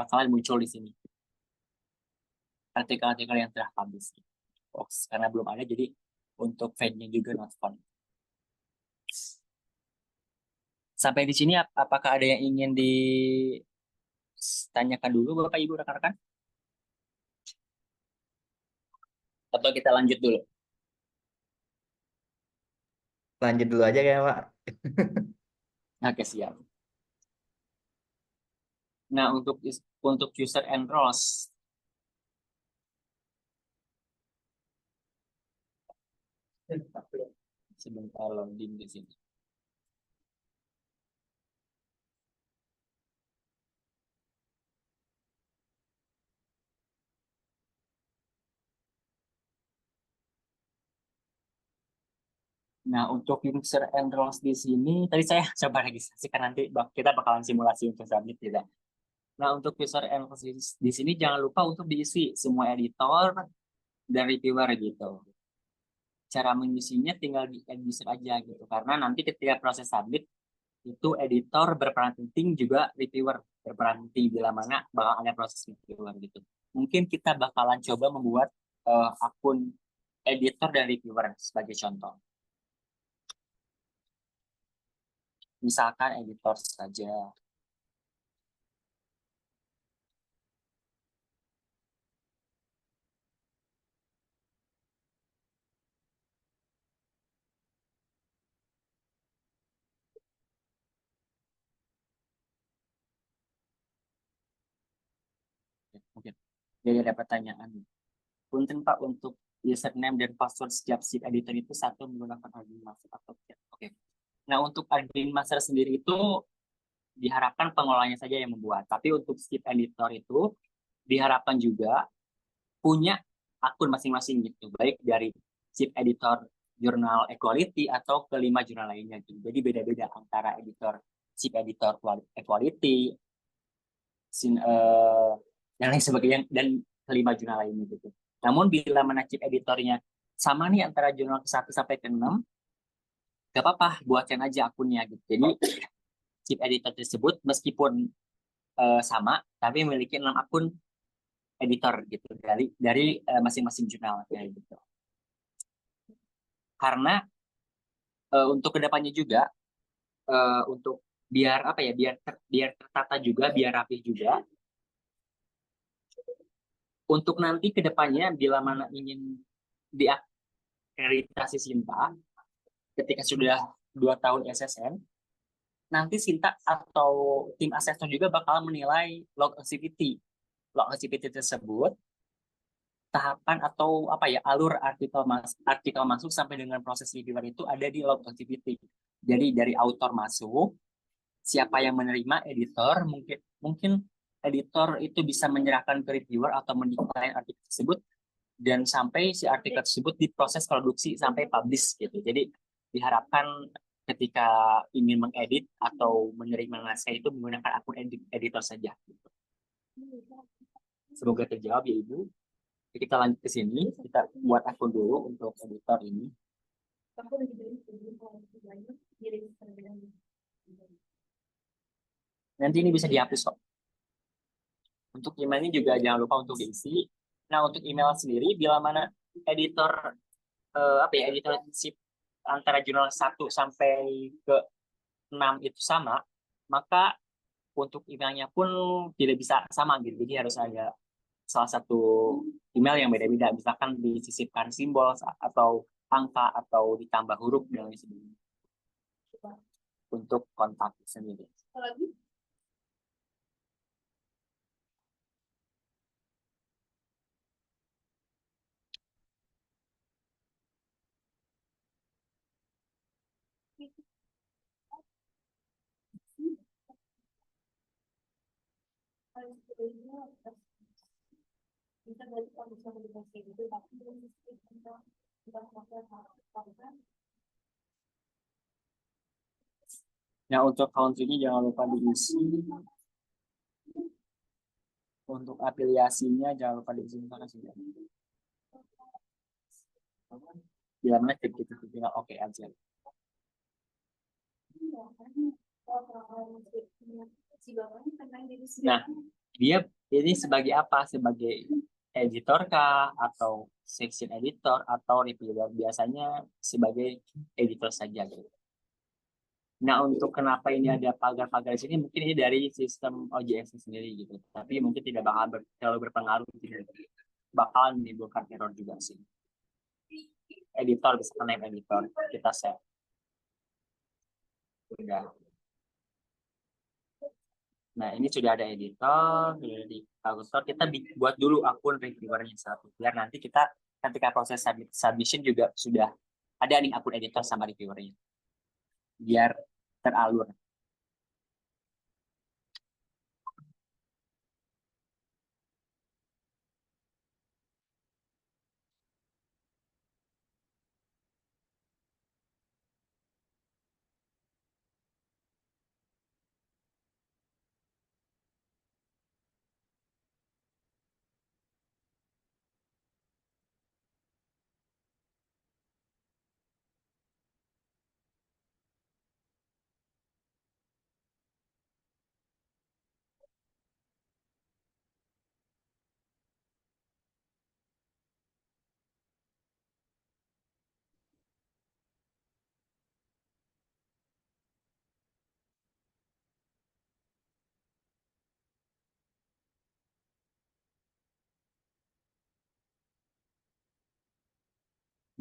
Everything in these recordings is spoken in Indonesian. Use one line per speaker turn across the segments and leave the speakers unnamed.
bakalan muncul di sini artikel-artikel yang telah publish. Oh, karena belum ada, jadi untuk fade-nya juga not found. Sampai di sini apakah ada yang ingin ditanyakan dulu Bapak Ibu rekan-rekan? Atau kita lanjut dulu?
Lanjut dulu aja ya Pak.
Oke, siap. Nah, untuk user and roles, sebentar loading di sini. Nah, untuk user and roles di sini, tadi saya coba registrasikan, nanti kita bakalan simulasi untuk submit tidak. Nah, untuk user and roles di sini jangan lupa untuk diisi semua editor dan reviewer gitu. Cara mengisinya tinggal di add user aja gitu, karena nanti ketika proses submit itu editor berperan penting, juga reviewer berperan penting bila mana bakal ada proses reviewer gitu. Mungkin kita bakalan coba membuat akun editor dan reviewer sebagai contoh. Misalkan editor saja. Mungkin jadi ada pertanyaan. Punten Pak, untuk username dan password setiap sheet editor itu satu menggunakan admin master atau tidak? Oke. Nah, untuk admin master sendiri itu diharapkan pengelolanya saja yang membuat. Tapi untuk sheet editor itu diharapkan juga punya akun masing-masing gitu, baik dari sheet editor jurnal equality atau kelima jurnal lainnya gitu. Jadi beda-beda antara editor sheet editor equality, yang lain sebagainya, dan kelima jurnal lainnya gitu. Namun bila mana chip editornya sama nih antara jurnal ke-1 sampai ke-6, gak apa-apa, buatkan aja akunnya gitu. Jadi chip editor tersebut meskipun sama, tapi memiliki 6 akun editor gitu dari masing-masing jurnal ya gitu. Karena untuk kedepannya juga untuk biar apa ya, biar tertata juga, biar rapih juga. Untuk nanti kedepannya bila mana ingin diakreditasi Sinta, ketika sudah 2 tahun SSN, nanti Sinta atau tim asesor juga bakal menilai log activity. Log activity tersebut, tahapan atau apa ya, alur artikel masuk sampai dengan proses reviewer itu ada di log activity. Jadi dari author masuk, siapa yang menerima, editor, mungkin editor itu bisa menyerahkan ke reviewer atau mendeklarasi artikel tersebut, dan sampai si artikel tersebut diproses produksi sampai publish gitu. Jadi diharapkan ketika ingin mengedit atau menerima naskah itu menggunakan akun editor saja. Gitu. Semoga terjawab ya Ibu. Kita lanjut ke sini, kita buat akun dulu untuk editor ini. Nanti ini bisa dihapus kok. Untuk emailnya juga jangan lupa untuk diisi. Nah, untuk email sendiri, bila mana editor editor antara jurnal 1 sampai ke 6 itu sama, maka untuk emailnya pun tidak bisa sama gitu. Jadi harus ada salah satu email yang beda-beda, misalkan disisipkan simbol atau angka atau ditambah huruf dan lain sebagainya untuk kontak sendiri. Nah, untuk country-nya jangan lupa diisi. Untuk afiliasinya jangan lupa diisi. Bila mana kita tinggal oke aja. Nah, Dia ini sebagai apa? Sebagai editor kah? Atau section editor? Atau reviewer? Biasanya sebagai editor saja gitu. Nah, untuk kenapa ini ada pagar-pagar di sini, mungkin ini dari sistem OJS sendiri gitu. Tapi mungkin tidak bakal terlalu berpengaruh, tidak bakalan menimbulkan error juga sih. Editor, bisa name editor, kita save. Udah. Nah, ini sudah ada editor, sudah ada di author. Kita buat dulu akun reviewernya satu. Biar nanti kita ketika proses submission juga sudah ada nih akun editor sama reviewernya. Biar teralur.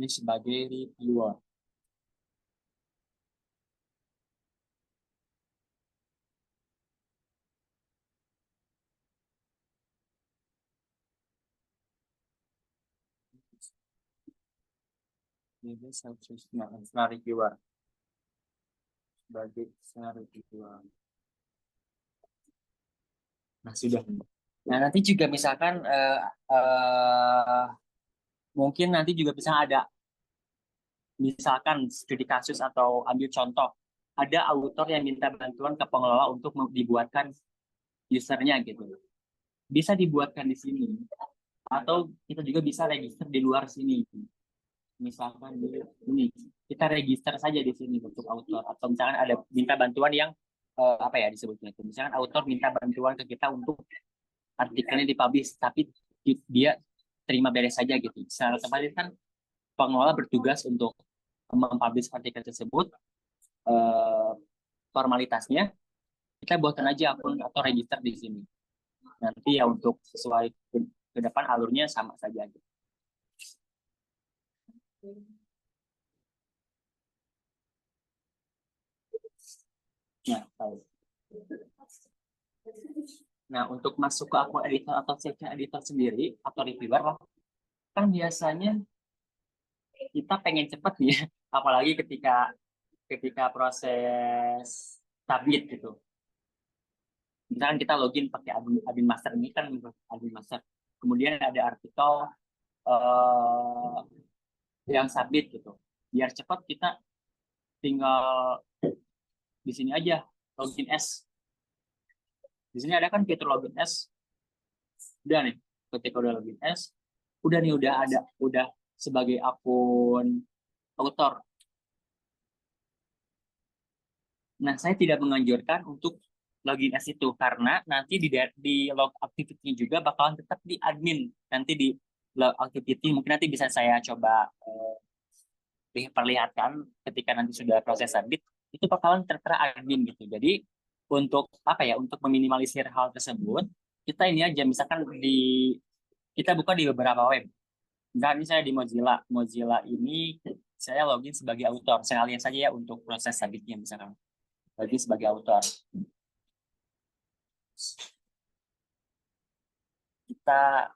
Ini sebagai reviewer. Ini sebagai reviewer. Sebagai reviewer. Nah, sudah. Nah, nanti juga misalkan mungkin nanti juga bisa ada misalkan studi kasus atau ambil contoh ada autor yang minta bantuan ke pengelola untuk dibuatkan usernya gitu. Bisa dibuatkan di sini atau kita juga bisa register di luar sini. Misalkan di ini kita register saja di sini untuk autor atau misalkan ada minta bantuan yang apa ya disebutnya itu. Misalkan autor minta bantuan ke kita untuk artikelnya dipublish tapi dia terima beres saja gitu. Secara otomatis kan pengelola bertugas untuk mempublish artikel tersebut, eh, formalitasnya kita buatkan aja akun atau register di sini. Nanti ya untuk sesuai ke depan alurnya sama saja. Nah, nah, untuk masuk ke akun editor atau section editor sendiri atau reviewer kan biasanya kita pengen cepet nih, apalagi ketika ketika proses submit gitu. Misalkan kita login pakai admin master ini kan admin master. Kemudian ada artikel eh, yang submit gitu. Biar cepat kita tinggal di sini aja login S. Di sini ada kan fitur login S. Udah nih, ketika udah login S, udah nih udah sebagai akun author. Nah, saya tidak menganjurkan untuk login S itu karena nanti di log activity juga bakalan tetap di admin. Nanti di log activity mungkin nanti bisa saya coba diperlihatkan ketika nanti sudah proses submit itu bakalan tertera admin gitu. Jadi untuk apa ya untuk meminimalisir hal tersebut kita ini aja misalkan kita buka di beberapa web. Misalkan ini saya di Mozilla. Mozilla ini saya login sebagai author. Sekalian saja ya untuk proses submitnya misalkan. Login sebagai author. Kita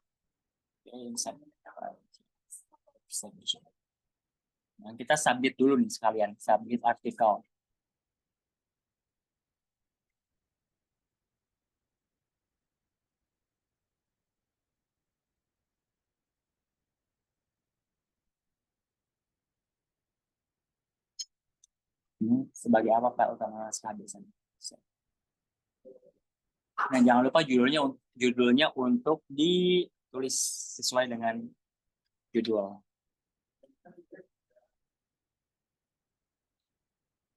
nah, kita submit dulu nih sekalian. Submit artikel. Ini sebagai apa Pak utama kehabisan. Nah, jangan lupa judulnya untuk ditulis sesuai dengan judul.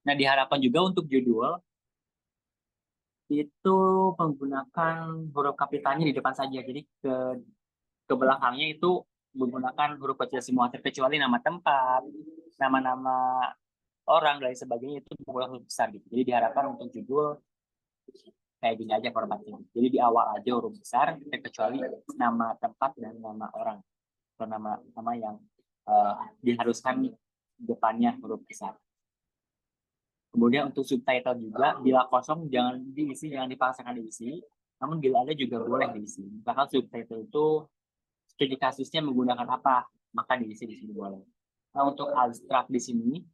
Nah, diharapkan juga untuk judul itu menggunakan huruf kapitalnya di depan saja. Jadi ke belakangnya itu menggunakan huruf kecil semua, terkecuali nama tempat, nama-nama orang dan sebagainya itu menggunakan huruf besar gitu. Jadi diharapkan untuk judul kayak gini aja formatnya. Jadi di awal aja huruf besar, terkecuali nama tempat dan nama orang atau nama yang diharuskan depannya huruf besar. Kemudian untuk subtitle juga, bila kosong jangan diisi, jangan dipaksakan diisi. Namun bila ada juga boleh diisi. Misalkan subtitle itu studi kasusnya menggunakan apa, maka diisi di sini boleh. Nah untuk abstrak di sini,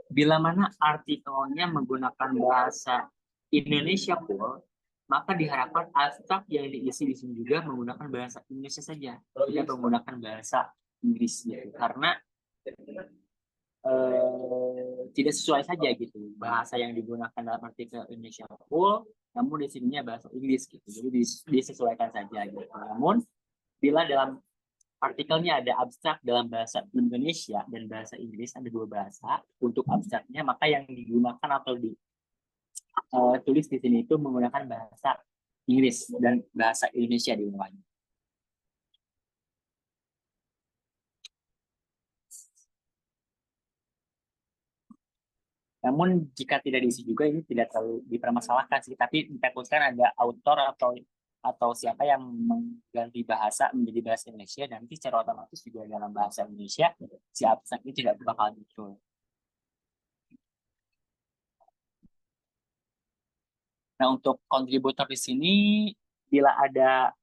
bila mana artikelnya menggunakan bahasa Indonesia full, maka diharapkan abstrak yang diisi di sini juga menggunakan bahasa Indonesia saja, tidak menggunakan bahasa Inggris gitu. Karena tidak sesuai saja gitu bahasa yang digunakan dalam artikel Indonesia full, namun di sininya bahasa Inggris gitu, jadi disesuaikan saja gitu. Namun bila dalam artikelnya ada abstrak dalam bahasa Indonesia dan bahasa Inggris, ada dua bahasa untuk abstraknya, maka yang digunakan atau ditulis di sini itu menggunakan bahasa Inggris dan bahasa Indonesia diulangi. Namun jika tidak diisi juga ini tidak terlalu dipermasalahkan sih, tapi ditakutkan ada autor atau siapa yang mengganti bahasa menjadi bahasa Indonesia, dan nanti secara otomatis juga dalam bahasa Indonesia si abstrak ini tidak bakal muncul. Nah untuk kontributor di sini, bila ada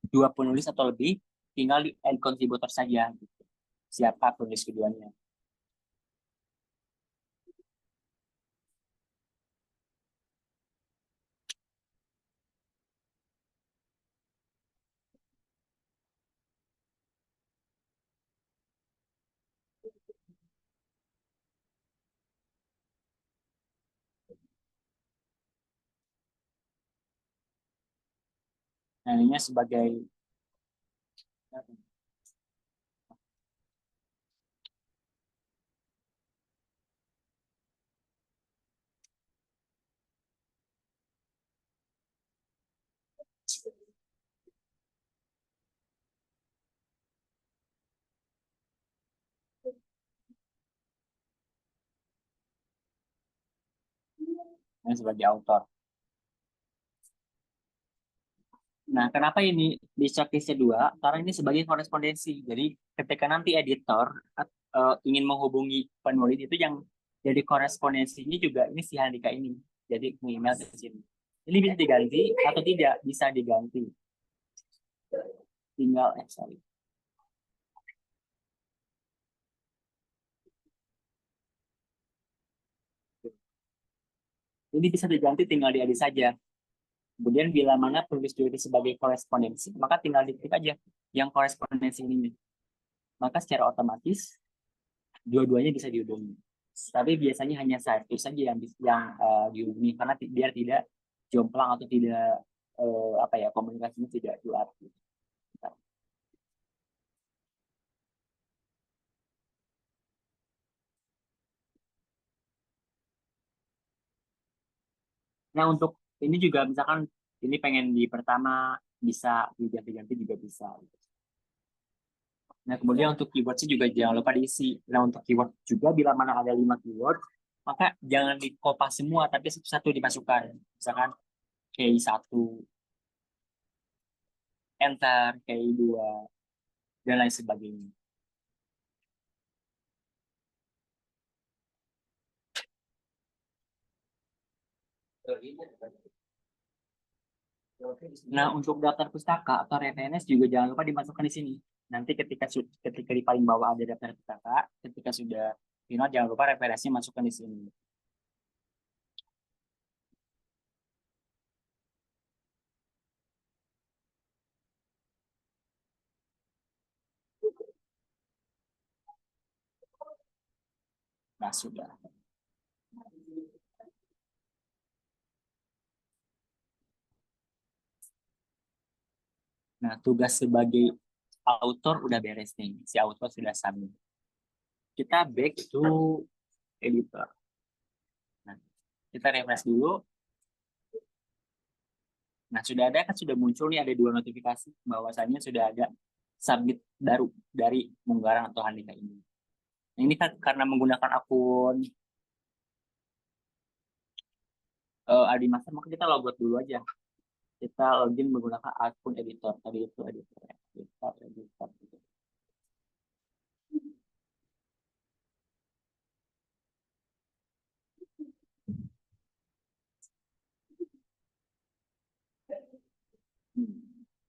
dua penulis atau lebih, tinggal di add kontributor saja. Gitu. Siapa penulis keduanya. Nah ini sebagai autor. Nah, kenapa ini di shortlistnya dua? Karena ini sebagai korespondensi. Jadi, ketika nanti editor ingin menghubungi penulis itu yang jadi korespondensinya juga ini si Handika ini. Jadi, email ke sini. Ini bisa diganti atau tidak? Bisa diganti. Tinggal, sorry. Ini bisa diganti, tinggal diedit saja. Kemudian bila mana penulis itu sebagai korespondensi, maka tinggal diklik aja yang korespondensi ini. Maka secara otomatis dua-duanya bisa dihubungi. Tapi biasanya hanya satu saja yang dihubungi karena biar tidak jomplang atau tidak komunikasinya tidak keluar. Nah untuk ini juga misalkan ini pengen di pertama bisa diganti-ganti juga bisa. Nah kemudian untuk keyword juga jangan lupa diisi. Nah untuk keyword juga bila mana ada 5 keyword, maka jangan dikopas semua tapi satu-satu dimasukkan. Misalkan kayak satu, enter, kayak dua, dan lain sebagainya. Nah, untuk daftar pustaka atau referensi juga jangan lupa dimasukkan di sini. Nanti ketika di paling bawah ada daftar pustaka, ketika sudah final jangan lupa referensi masukkan di sini. Nah, sudah. Nah, tugas sebagai autor udah beres nih. Si autor sudah submit. Kita back to editor. Nah, kita refresh dulu. Nah, sudah ada kan, sudah muncul nih, ada 2 notifikasi bahwasanya sudah ada submit baru dari Munggaran atau Handika ini. Nah, ini kan karena menggunakan akun Adi Master, maka kita logout dulu aja. Kita login menggunakan akun editor. Tadi itu editor, editor.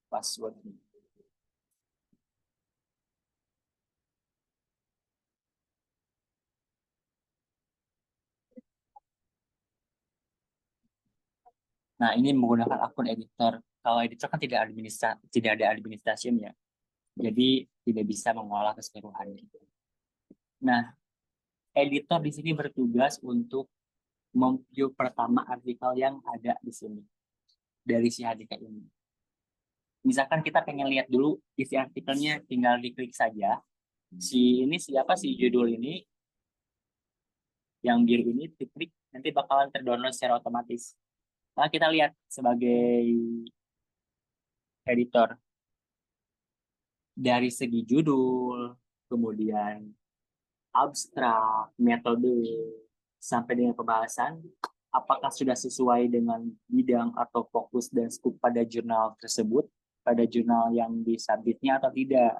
Password. Nah, ini menggunakan akun editor. Kalau editor kan tidak ada administrasinya, jadi tidak bisa mengolah keseluruhan. Nah, editor di sini bertugas untuk memview pertama artikel yang ada di sini dari si Handika ini. Misalkan kita pengen lihat dulu isi artikelnya, tinggal diklik saja. Siapa sih judul ini? Yang biru ini, diklik, nanti bakalan terdownload secara otomatis. Nah, kita lihat sebagai editor dari segi judul, kemudian abstrak, metode, sampai dengan pembahasan, apakah sudah sesuai dengan bidang atau fokus dan skop pada jurnal tersebut, pada jurnal yang disubmitnya atau tidak.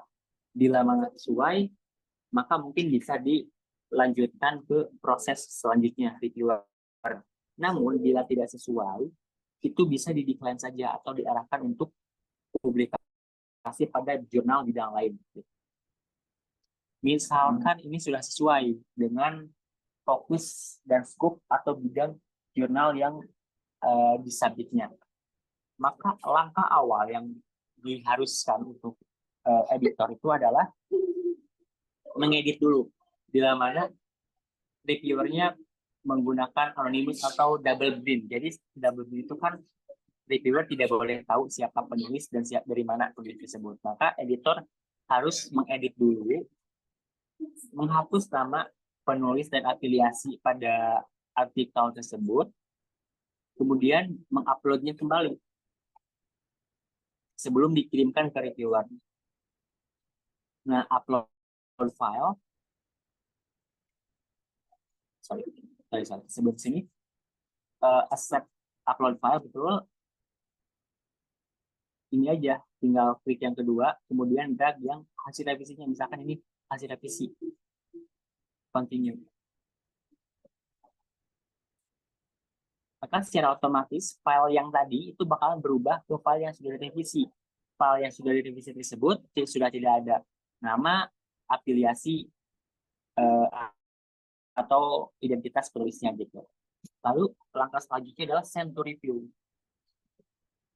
Bila mana sesuai, maka mungkin bisa dilanjutkan ke proses selanjutnya, reviewer. Namun, bila tidak sesuai, itu bisa di-decline saja atau diarahkan untuk publikasi pada jurnal bidang lain. Misalkan ini sudah sesuai dengan fokus dan skop atau bidang jurnal yang disubmitnya, maka langkah awal yang diharuskan untuk editor itu adalah mengedit dulu, bila mana reviewernya menggunakan anonymous atau double bind. Jadi double bind itu kan reviewer tidak boleh tahu siapa penulis dan dari mana penulis tersebut. Maka editor harus mengedit dulu, menghapus nama penulis dan afiliasi pada artikel tersebut, kemudian menguploadnya kembali sebelum dikirimkan ke reviewer. Nah, upload file, sorry, sebelum sini, accept upload file, betul, ini aja, tinggal klik yang kedua, kemudian drag yang hasil revisinya, misalkan ini hasil revisi, continue. Maka secara otomatis file yang tadi itu bakalan berubah ke file yang sudah direvisi. File yang sudah direvisi tersebut sudah tidak ada nama, afiliasi, atau identitas penulisnya gitu. Lalu langkah selanjutnya adalah send to review.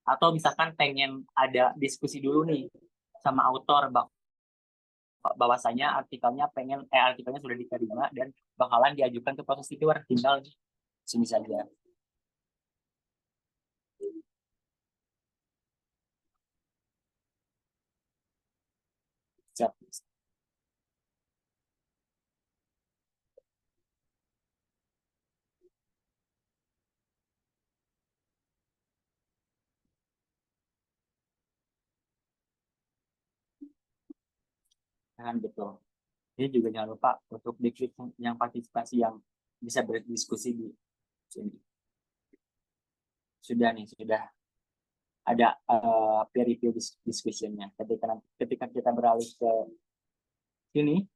Atau misalkan pengen ada diskusi dulu nih sama autor bahwasanya artikelnya sudah diterima dan bakalan diajukan ke proses reviewer, tinggal sini saja. Siap. Kan betul. Ini juga jangan lupa untuk diklik yang partisipasi yang bisa berdiskusi di sini. Sudah ada peer review discussion-nya. Ketika kita beralih ke sini,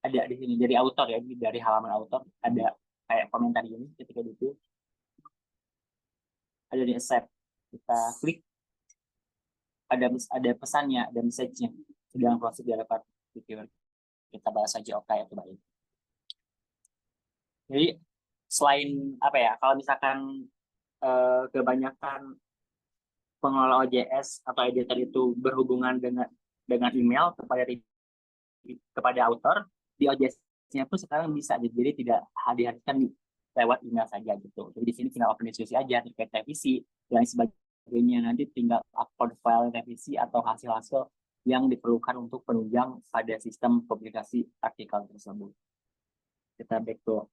ada di sini dari autor ya, dari halaman autor ada kayak komentar ini. Ketika itu ada di accept, kita klik, ada pesannya, ada message-nya, sedang proses diadakan reviewer. Kita bahas saja oke atau baik. Jadi selain apa ya, kalau misalkan kebanyakan pengelola OJS atau editor itu berhubungan dengan email kepada author, di OJS-nya pun sekarang bisa, jadi tidak diharuskan lewat email saja gitu. Jadi di sini tinggal open diskusi aja terkait revisi dan sebagainya, nanti tinggal upload file revisi atau hasil-hasil yang diperlukan untuk penunjang pada sistem publikasi artikel tersebut. Kita back to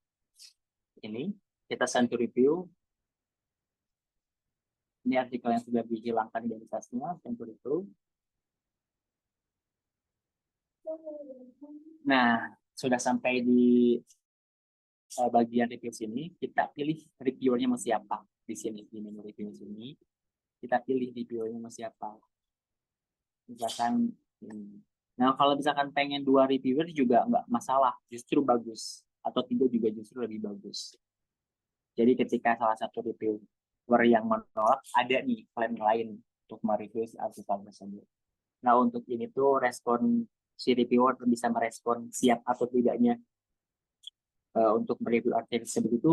ini, kita send to review. Ini artikel yang sudah dihilangkan identitasnya, tentu itu. Nah, sudah sampai di bagian review sini, kita pilih reviewernya mau siapa. Di sini, di menu review sini, kita pilih reviewernya mau siapa. Misalkan, nah kalau misalkan pengen 2 reviewer juga nggak masalah, justru bagus. Atau 3 juga justru lebih bagus. Jadi ketika salah satu reviewer yang menolak, ada nih klaim lain untuk mereview si artikel tersebut. Nah, untuk ini tuh respon si reviewer bisa merespon siap atau tidaknya untuk mereview artikel tersebut itu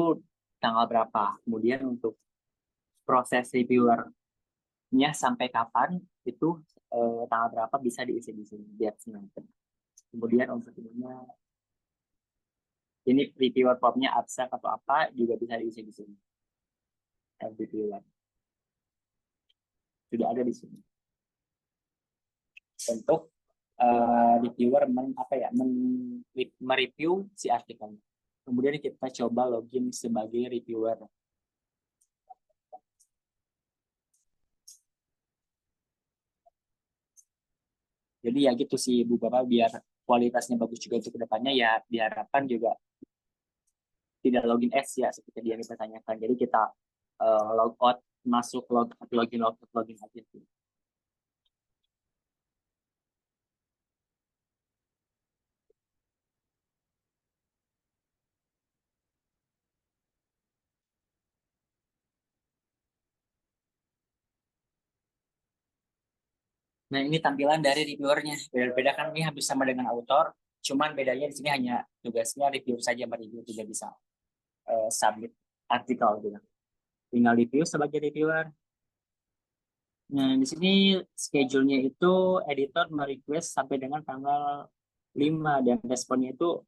tanggal berapa. Kemudian untuk proses reviewernya sampai kapan itu tanggal berapa bisa diisi di sini biar senang. Kemudian untuk ini reviewer formnya abstrak atau apa juga bisa diisi di sini. Reviewer sudah ada di sini. Untuk reviewer mereview si artikel. Kemudian kita coba login sebagai reviewer. Jadi ya gitu sih Bu Bapak, biar kualitasnya bagus juga untuk kedepannya ya diharapkan juga tidak login S ya seperti yang kita tanyakan. Jadi kita log out masuk login aja. Nah, ini tampilan dari reviewernya. Beda-beda kan, ini hampir sama dengan author, cuman bedanya di sini hanya tugasnya review saja, mereview, tidak bisa submit artikel gitu. Tinggal review sebagai reviewer. Nah, di sini schedule-nya itu editor merequest sampai dengan tanggal 5 dan responnya itu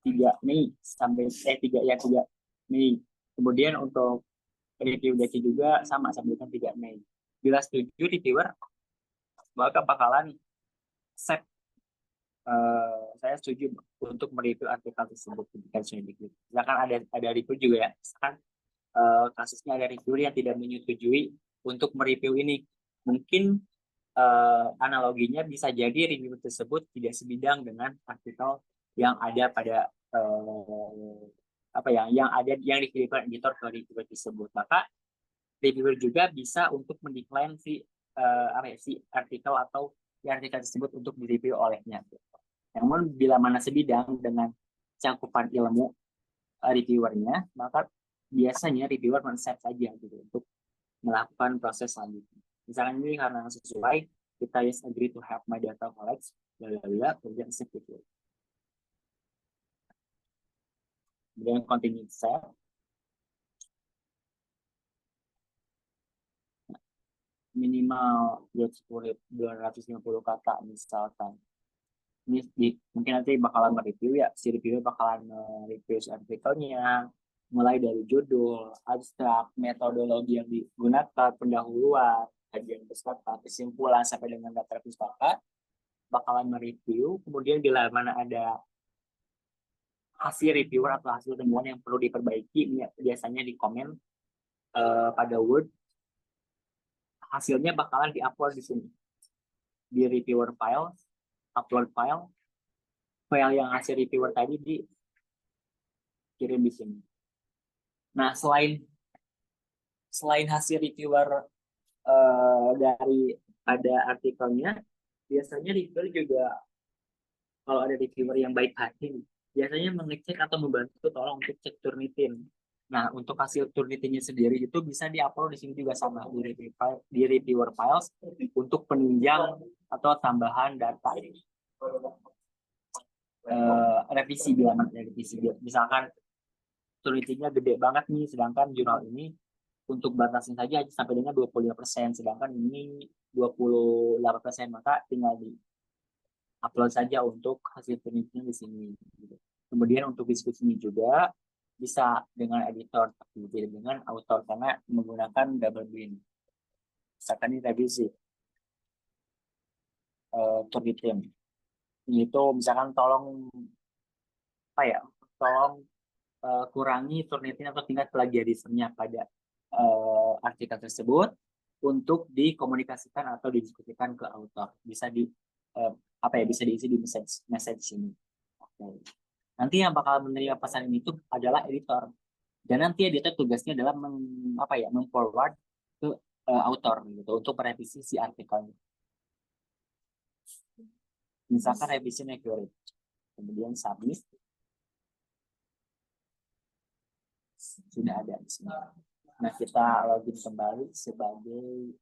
3 Mei sampai 3 Mei. Kemudian untuk review data juga sama sampai dengan 3 Mei. Bila setuju reviewer, maka bakalan set saya setuju untuk mereview artikel tersebut ketika sudah diklik. Misalkan ada review juga ya, misalkan kasusnya ada reviewer yang tidak menyetujui untuk mereview ini. Mungkin analoginya bisa jadi review tersebut tidak sebidang dengan artikel yang ada pada yang dikirimkan editor ke reviewer tersebut. Maka reviewer juga bisa untuk mendekline si artikel atau artikel tersebut untuk direview olehnya. Namun bila mana sebidang dengan cakupan ilmu reviewernya, maka biasanya reviewer men-save saja gitu untuk melakukan proses selanjutnya. Misalkan ini karena sesuai, kita yes agree to have my data collect, kemudian save itu. Kemudian continue save. Minimal 250 kata misalkan. Ini mungkin nanti bakalan mereview ya, si reviewer bakalan mereview artikelnya, mulai dari judul, abstrak, metodologi yang digunakan, pendahuluan, kajian pustaka, kesimpulan sampai dengan daftar pustaka, bakalan mereview. Kemudian bila mana ada hasil reviewer atau hasil temuan yang perlu diperbaiki, biasanya di komen pada Word, hasilnya bakalan diupload di sini di reviewer file, upload file yang hasil reviewer tadi dikirim di sini. Nah, selain hasil reviewer dari ada artikelnya, biasanya reviewer juga kalau ada reviewer yang baik hati, biasanya mengecek atau membantu tolong untuk cek Turnitin. Nah, untuk hasil Turnitinnya sendiri itu bisa diupload di sini juga sama di reviewer files untuk penunjang atau tambahan data revisi bila mana revisi. Misalkan Turnitinnya gede banget nih, sedangkan jurnal ini untuk batasnya saja sampai dengan 25%, sedangkan ini 28%, maka tinggal di upload saja untuk hasil penelitian di sini. Kemudian untuk diskusinya juga bisa dengan editor, tapi tidak dengan author karena menggunakan double bind. Misalkan ini revisi penelitian. Itu misalkan tolong kurangi Turnitin atau tingkat plagiarismenya pada artikel tersebut untuk dikomunikasikan atau didiskusikan ke author. Bisa bisa diisi di message ini. Oke. Nanti yang bakal menerima pesan ini itu adalah editor. Dan nanti editor tugasnya adalah memforward ke author gitu untuk merevisi si artikelnya. Misalkan revisi accurate, kemudian submit, sudah ada di sini. Nah, kita login kembali sebagai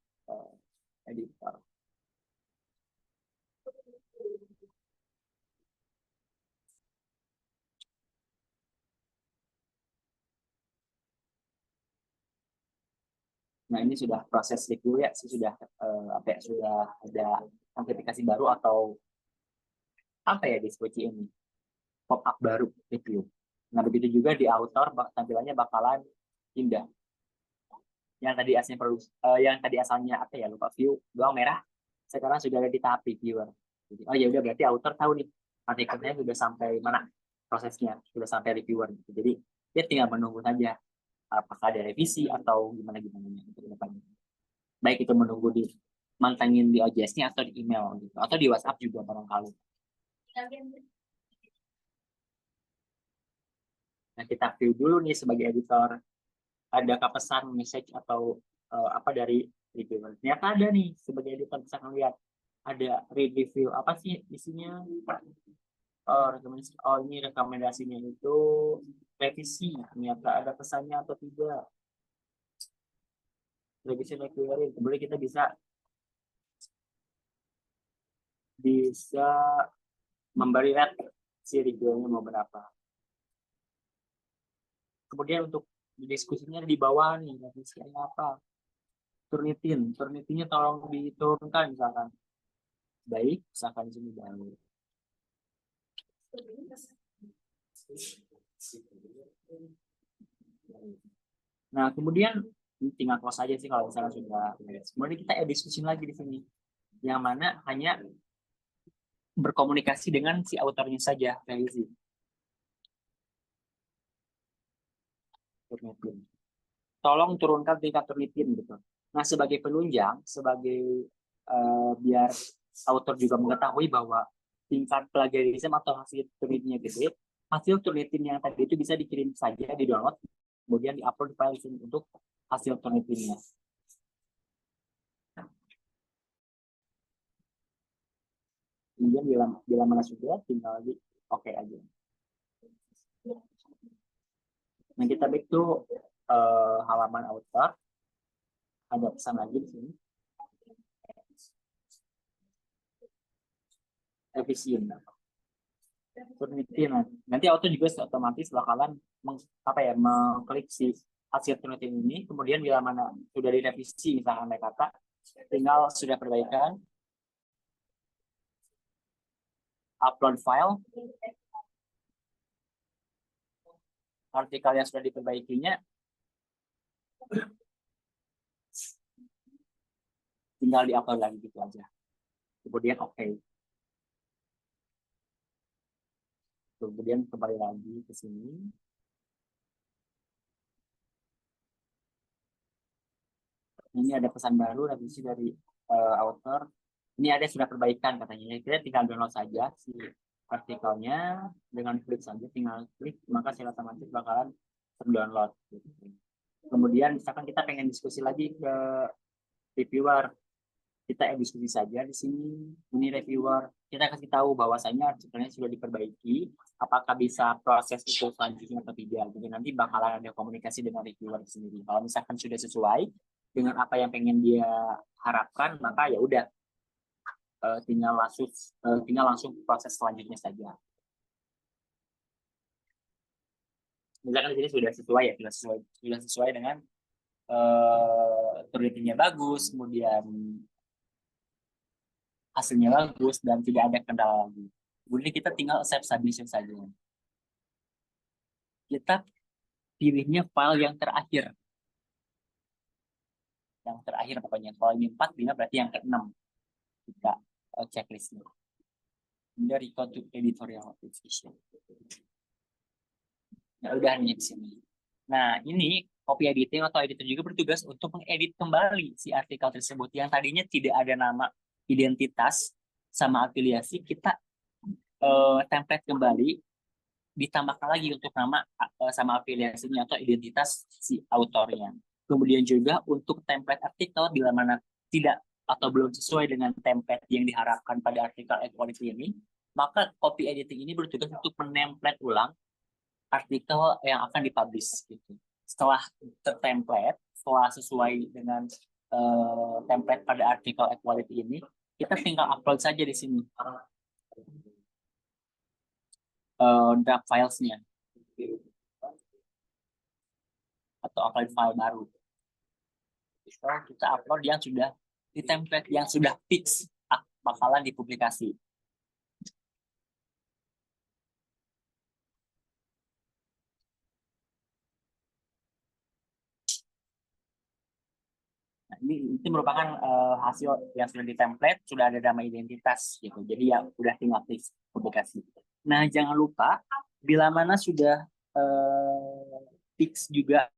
editor. Nah, ini sudah proses review ya, sudah sudah ada notifikasi baru atau disebutnya ini pop up baru review. Nah, begitu juga di author tampilannya bakalan indah. Yang tadi asalnya lupa view doang merah, sekarang sudah ada di tahap reviewer. Jadi, oh ya udah, berarti author tahu nih artikelnya sudah sampai mana prosesnya, sudah sampai reviewer. Jadi dia tinggal menunggu saja apakah ada revisi atau gimana untuk depannya. Baik itu menunggu mantengin di OJS-nya atau di email gitu, atau di WhatsApp juga barangkali. Nah, kita view dulu nih sebagai editor, adakah pesan, message atau dari reviewer. Ternyata ada nih, sebagai editor bisa ngeliat ada read review, apa sih isinya? Ini rekomendasinya itu revisi, ternyata ada pesannya atau tidak. Revisi query, kemudian kita bisa memberi rate si reviewnya mau berapa. Kemudian untuk diskusinya di bawah nih, revisinya apa? Turnitinnya tolong diturunkan misalkan. Baik, misalkan di sini baik. Nah, kemudian tinggal close aja sih kalau misalnya sudah. Kemudian kita diskusi lagi di sini, yang mana hanya berkomunikasi dengan si autornya saja, revisi. Tolong turunkan tingkat turnitin gitu. Nah, sebagai penunjang, biar autor juga mengetahui bahwa tingkat plagiarisme atau hasil turnitinnya gede, hasil turnitin yang tadi itu bisa dikirim saja, di download, kemudian diupload file untuk hasil turnitinnya. Kemudian bila mana sudah, tinggal di oke aja. Nah, kita back to halaman author. Ada pesan lagi di sini. Revisi. Turnitin. Nanti auto juga otomatis bakalan mengklik si hasil turnitin ini, kemudian bila mana sudah direvisi, misalkan kata tinggal sudah perbaikan, upload file, artikel yang sudah diperbaikinya tinggal diupload lagi gitu aja. Kemudian oke. Kemudian kembali lagi ke sini. Ini ada pesan baru revisi dari author. Ini ada sudah perbaikan katanya. Kita tinggal download saja si artikelnya, dengan klik saja, tinggal klik maka secara otomatis bakalan terdownload. Kemudian misalkan kita pengen diskusi lagi ke reviewer, kita diskusi saja di sini. Ini reviewer, kita kasih tahu bahwasanya artikelnya sudah diperbaiki, apakah bisa proses itu selanjutnya atau tidak. Jadi nanti bakalan ada komunikasi dengan reviewer sendiri. Kalau misalkan sudah sesuai dengan apa yang pengen dia harapkan, maka ya udah, tinggal langsung proses selanjutnya saja. Misalkan di sini sudah sesuai ya, sudah sesuai dengan turnitinnya bagus, kemudian hasilnya bagus dan tidak ada kendala lagi. Kemudian kita tinggal save submission saja. Kita pilihnya file yang terakhir. Yang terakhir pokoknya. Kalau ini 4, 5 berarti yang ke-6. Kita checklistnya. Kemudian record to editorial application. Nah, udah nih di sini. Nah, ini copy editing atau editor juga bertugas untuk mengedit kembali si artikel tersebut yang tadinya tidak ada nama, identitas, sama afiliasi. Kita template kembali, ditambahkan lagi untuk nama sama afiliasinya atau identitas si autornya. Kemudian juga untuk template artikel bila mana tidak atau belum sesuai dengan template yang diharapkan pada artikel equality ini, maka copy editing ini bertugas untuk menemplate ulang artikel yang akan dipublish gitu. Setelah tertemplate, setelah sesuai dengan template pada artikel equality ini, kita tinggal upload saja di sini draft filesnya atau upload file baru. Kita upload yang sudah di template yang sudah fix bakalan dipublikasi. Nah, ini merupakan hasil yang sudah di template, sudah ada nama identitas gitu. Jadi ya udah tinggal fix publikasi. Nah, jangan lupa bila mana sudah fix juga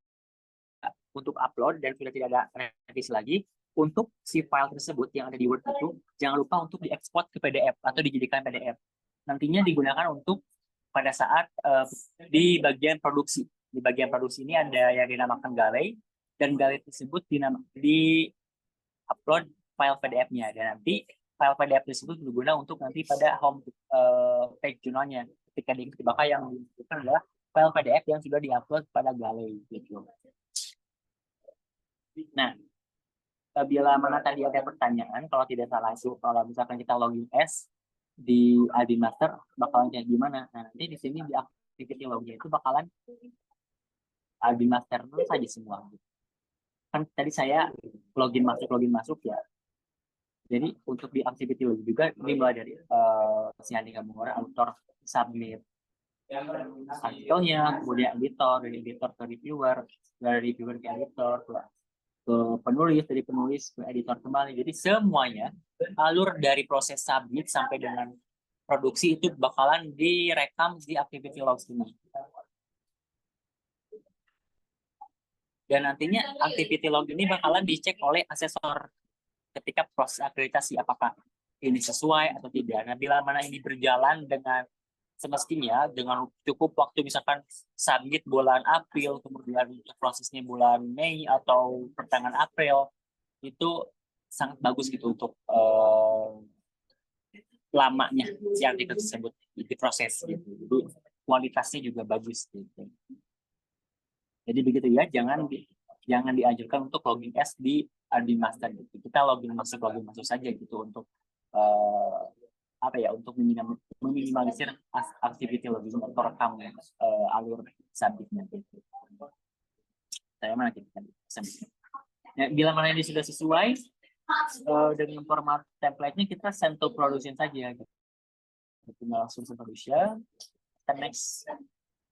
untuk upload dan sudah tidak ada revisi lagi, untuk si file tersebut yang ada di Word itu, jangan lupa untuk diekspor ke PDF atau dijadikan PDF. Nantinya digunakan untuk pada saat di bagian produksi. Di bagian produksi ini ada yang dinamakan gallery, dan gallery tersebut di upload file PDF-nya, dan nanti file PDF tersebut berguna untuk nanti pada home page jurnalnya. Ketika diikuti, maka yang dibutuhkan adalah file PDF yang sudah diupload pada gallery gitu. Nah, bila mana tadi ada pertanyaan, kalau tidak salah itu kalau misalkan kita login as di Admin Master bakalan kayak gimana? Nah, nanti di sini di activity login itu bakalan Admin Master saja semua. Kan tadi saya login masuk ya. Jadi untuk di activity login juga ini mulai dari si Andika Bungora, author, submit artikelnya, kemudian editor, dari editor ke reviewer, dari reviewer ke editor, ke penulis, dari penulis ke editor kembali. Jadi semuanya alur dari proses submit sampai dengan produksi itu bakalan direkam di activity logs ini. Dan nantinya activity log ini bakalan dicek oleh asesor ketika proses akreditasi apakah ini sesuai atau tidak. Nah, bila mana ini berjalan dengan semestinya, dengan cukup waktu misalkan submit bulan April, kemudian untuk prosesnya bulan Mei atau pertengahan April, itu sangat bagus gitu untuk lamanya si artikel tersebut diproses gitu. Jadi kualitasnya juga bagus gitu. Jadi begitu ya, jangan dianjurkan untuk login as di Admin Master gitu. Kita login masuk saja gitu untuk untuk meminimalisir activity login atau rekam alur submitnya gitu. Saya mana kita submit. Ya, bila mana ini sudah sesuai dengan format template-nya, kita send to production saja gitu. Kita langsung ke production. Kita next,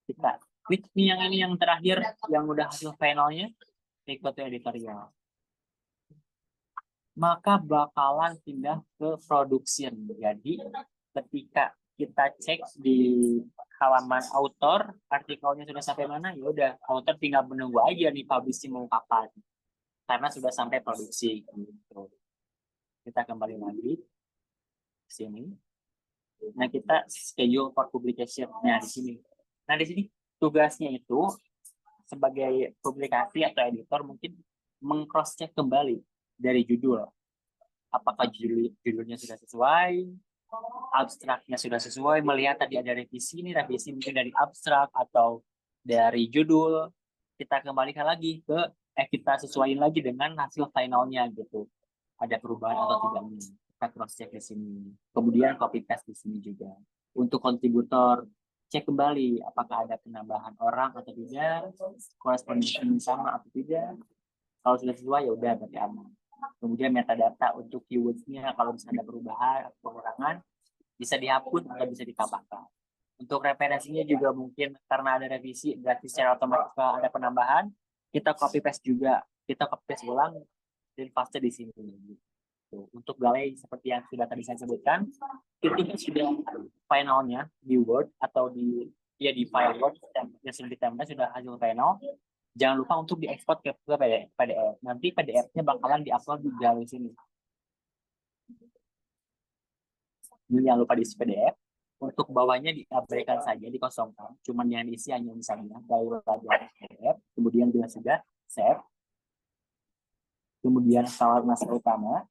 kita klik nih yang ini yang terakhir yang udah hasil finalnya, klik to editorial. Maka bakalan pindah ke production. Jadi ketika kita cek di halaman author, artikelnya sudah sampai mana, ya udah author tinggal menunggu aja nih publishing mau kapan, karena sudah sampai produksi gitu. Kita kembali lagi ke sini. Nah, kita schedule for publication. Nah, di sini. Nah, di sini tugasnya itu sebagai publikasi atau editor mungkin meng-cross check kembali dari judul. Apakah judulnya sudah sesuai, abstraknya sudah sesuai, melihat tadi ada revisi mungkin dari abstrak atau dari judul, kita kembalikan lagi kita sesuaiin lagi dengan hasil finalnya gitu. Ada perubahan atau tidaknya. Kita cross check di sini. Kemudian copy paste di sini juga. Untuk kontributor, cek kembali apakah ada penambahan orang atau tidak, korespondensi sama atau tidak. Kalau sudah sesuai ya udah berarti aman. Kemudian metadata untuk keywords-nya, kalau misalnya ada perubahan atau pengurangan, bisa dihapus atau bisa ditambahkan. Untuk referensinya juga mungkin karena ada revisi, berarti secara otomatis ada penambahan, kita copy paste juga, kita copy paste ulang dan paste di sini. Untuk gallery seperti yang sudah tadi saya sebutkan, ketika sudah finalnya di Word atau di file Word yang sudah ditambah sudah hasil final, Jangan lupa untuk diekspor ke PDF. Nanti PDF-nya bakalan diupload di galeri sini. Ini jangan lupa diisi PDF. Untuk bawahnya diabaikan saja, dikosongkan. Cuman yang diisi hanya misalnya galeri pelajaran PDF. Kemudian bila sudah save, kemudian salah masalah utama,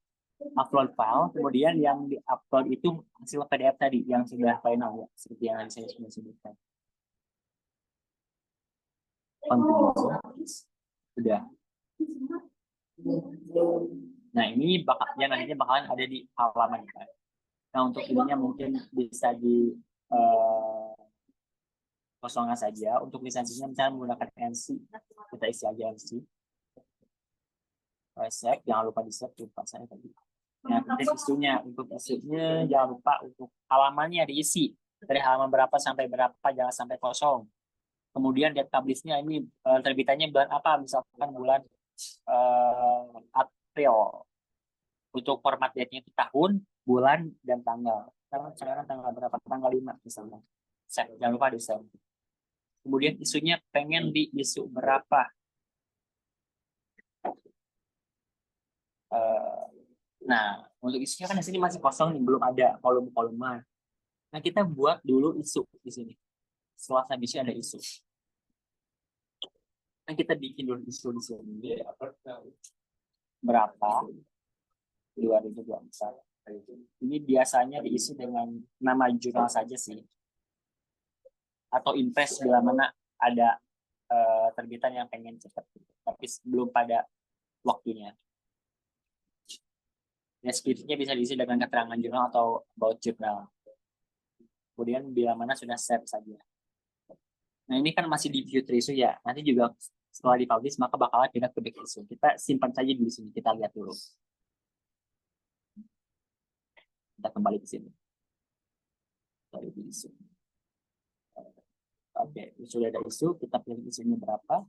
upload file, kemudian yang diupload itu hasil PDF tadi yang sudah final ya, seperti yang saya sudah sebutkan. Continue. Sudah. Nah, ini yang nantinya bakalan ada di halaman kita. Nah, untuk ininya mungkin bisa di kosongkan saja. Untuk lisensinya misalnya menggunakan NC, kita isi aja NC. Save, jangan lupa di save, lupa saya tadi. Nah, kemudian isunya, untuk isunya jangan lupa untuk halamannya diisi. Dari halaman berapa sampai berapa, jangan sampai kosong. Kemudian date publish-nya ini terbitannya bulan apa? Misalkan bulan April. Untuk format date-nya itu tahun, bulan, dan tanggal. Sekarang tanggal berapa? Tanggal 5 misalnya. Save, jangan lupa di save. Kemudian isunya pengen di isu berapa? Nah, untuk isunya kan di sini masih kosong nih, belum ada kolom-kolomnya. Nah, kita buat dulu isu di sini. Setelah habisnya ada isu. Nah, kita bikin dulu isu di sini. Berapa? 2024. Ini biasanya diisi dengan nama jurnal saja sih. Atau impress bila mana ada terbitan yang pengen cepat. Tapi belum pada waktunya. Deskripsinya bisa diisi dengan keterangan jurnal atau about jurnal. Kemudian bila mana sudah save saja. Nah, ini kan masih di view issue ya. Nanti juga setelah dipublish maka bakalan pindah ke back issue. Kita simpan saja di sini. Kita lihat dulu. Kita kembali ke sini. Dari isu. Oke, sudah ada isu. Kita pilih isunya berapa.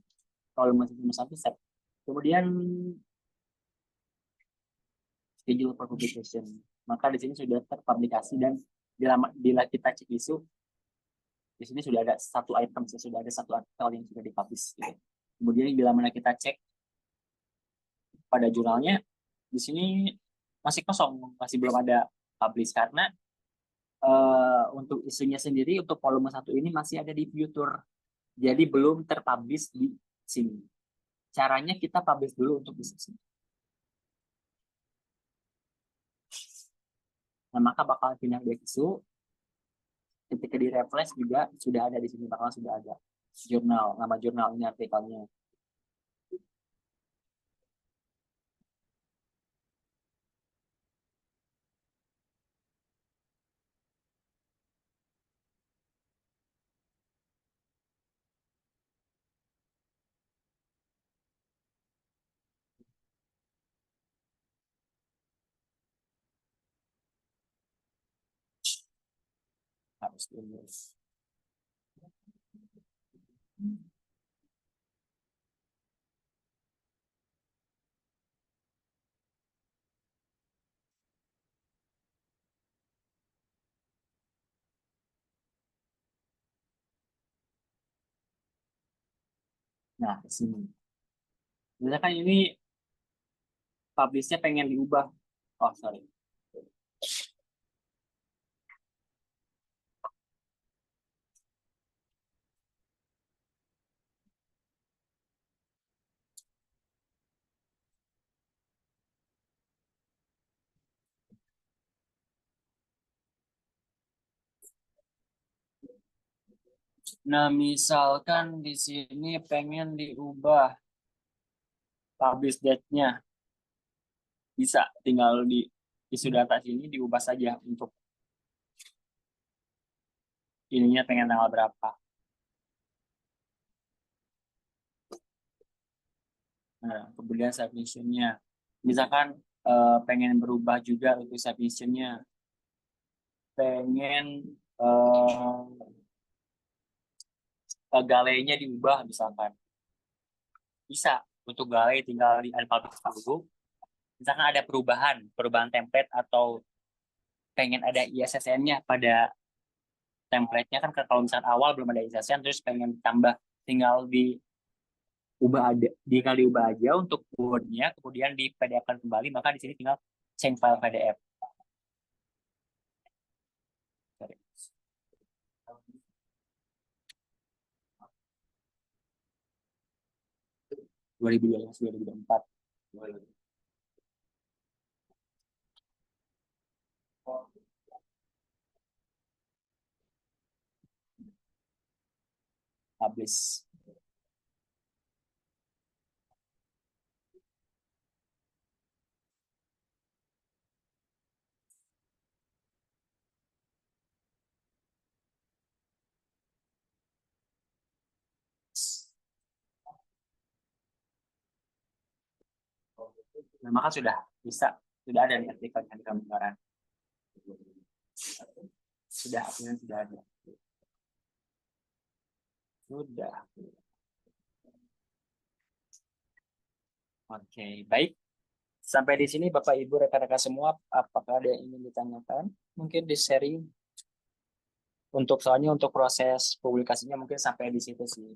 Kalau masih cuma satu set. Kemudian schedule for publication. Maka di sini sudah terpublikasi dan bila kita cek isu, di sini sudah ada satu item, sudah ada satu artikel yang sudah dipublish. Gitu. Kemudian bila mana kita cek pada jurnalnya, di sini masih kosong, masih belum ada publish karena untuk isunya sendiri untuk volume 1 ini masih ada di future. Jadi belum terpublish di sini. Caranya kita publish dulu untuk isu sini. Nah, maka bakal pindah ke isu. Ketika di refresh juga sudah ada di sini, bakal sudah ada jurnal, nama jurnal ini artikelnya. Harus tulis. Nah, di sini. Misalkan ini publishnya pengen diubah. Oh, sorry. Nah, misalkan di sini pengen diubah publish date-nya. Bisa, tinggal di isu data sini diubah saja untuk ininya pengen tanggal berapa. Nah, kemudian submission-nya. Misalkan pengen berubah juga untuk submission-nya. Pengen galenya diubah misalkan. Bisa. Untuk galei tinggal di unpublish dulu. Misalkan ada perubahan template atau pengen ada ISSN-nya pada template-nya kan kalau misalkan awal belum ada ISSN terus pengen tambah tinggal di tinggal diubah aja untuk Word-nya, kemudian di PDF-kan kembali, maka di sini tinggal change file PDF. 2012-2024. Publish. Nah, maka sudah ada nih artikel yang gambaran. Sudah ada. Sudah. Oke, baik. Sampai di sini Bapak Ibu rekan-rekan semua, apakah ada yang ingin ditanyakan? Mungkin di sharing soalnya untuk proses publikasinya mungkin sampai di situ sih.